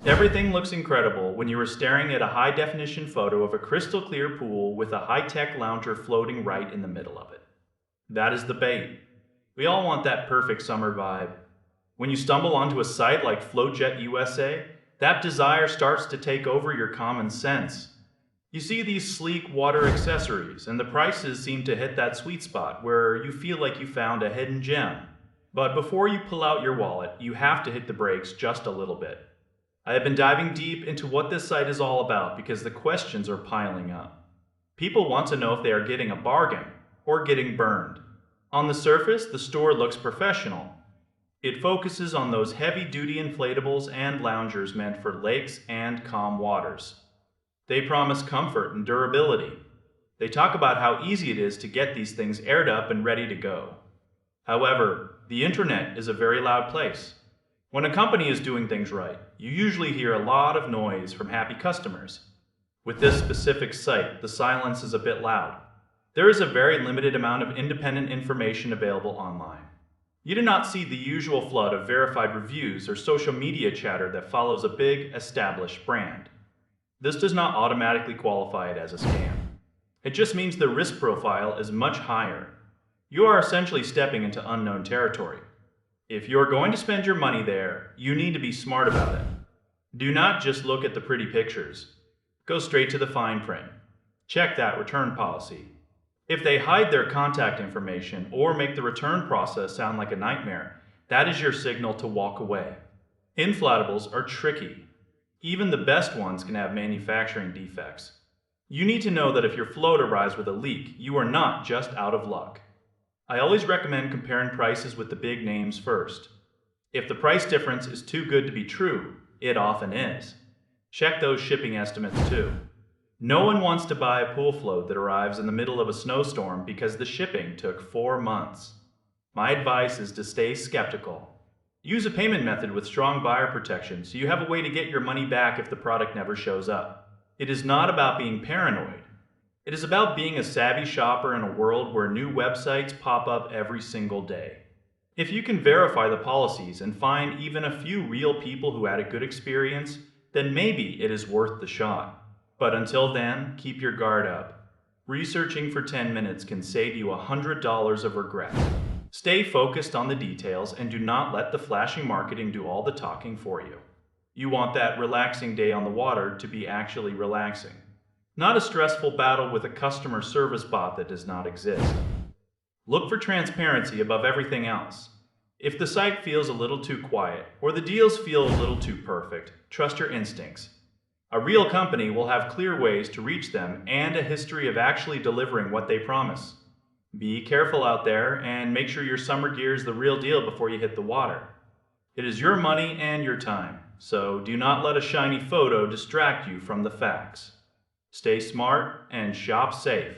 Everything looks incredible when you are staring at a high-definition photo of a crystal-clear pool with a high-tech lounger floating right in the middle of it. That is the bait. We all want that perfect summer vibe. When you stumble onto a site like FloatJet USA, that desire starts to take over your common sense. You see these sleek water accessories, and the prices seem to hit that sweet spot where you feel like you found a hidden gem. But before you pull out your wallet, you have to hit the brakes just a little bit. I have been diving deep into what this site is all about because the questions are piling up. People want to know if they are getting a bargain or getting burned. On the surface, the store looks professional. It focuses on those heavy-duty inflatables and loungers meant for lakes and calm waters. They promise comfort and durability. They talk about how easy it is to get these things aired up and ready to go. However, the internet is a very loud place. When a company is doing things right, you usually hear a lot of noise from happy customers. With this specific site, the silence is a bit loud. There is a very limited amount of independent information available online. You do not see the usual flood of verified reviews or social media chatter that follows a big, established brand. This does not automatically qualify it as a scam. It just means the risk profile is much higher. You are essentially stepping into unknown territory. If you're going to spend your money there, you need to be smart about it. Do not just look at the pretty pictures. Go straight to the fine print. Check that return policy. If they hide their contact information or make the return process sound like a nightmare, that is your signal to walk away. Inflatables are tricky. Even the best ones can have manufacturing defects. You need to know that if your float arrives with a leak, you are not just out of luck. I always recommend comparing prices with the big names first. If the price difference is too good to be true, it often is. Check those shipping estimates too. No one wants to buy a pool float that arrives in the middle of a snowstorm because the shipping took 4 months. My advice is to stay skeptical. Use a payment method with strong buyer protection so you have a way to get your money back if the product never shows up. It is not about being paranoid. It is about being a savvy shopper in a world where new websites pop up every single day. If you can verify the policies and find even a few real people who had a good experience, then maybe it is worth the shot. But until then, keep your guard up. Researching for 10 minutes can save you $100 of regret. Stay focused on the details and do not let the flashy marketing do all the talking for you. You want that relaxing day on the water to be actually relaxing. Not a stressful battle with a customer service bot that does not exist. Look for transparency above everything else. If the site feels a little too quiet, or the deals feel a little too perfect, trust your instincts. A real company will have clear ways to reach them and a history of actually delivering what they promise. Be careful out there and make sure your summer gear is the real deal before you hit the water. It is your money and your time, so do not let a shiny photo distract you from the facts. Stay smart and shop safe.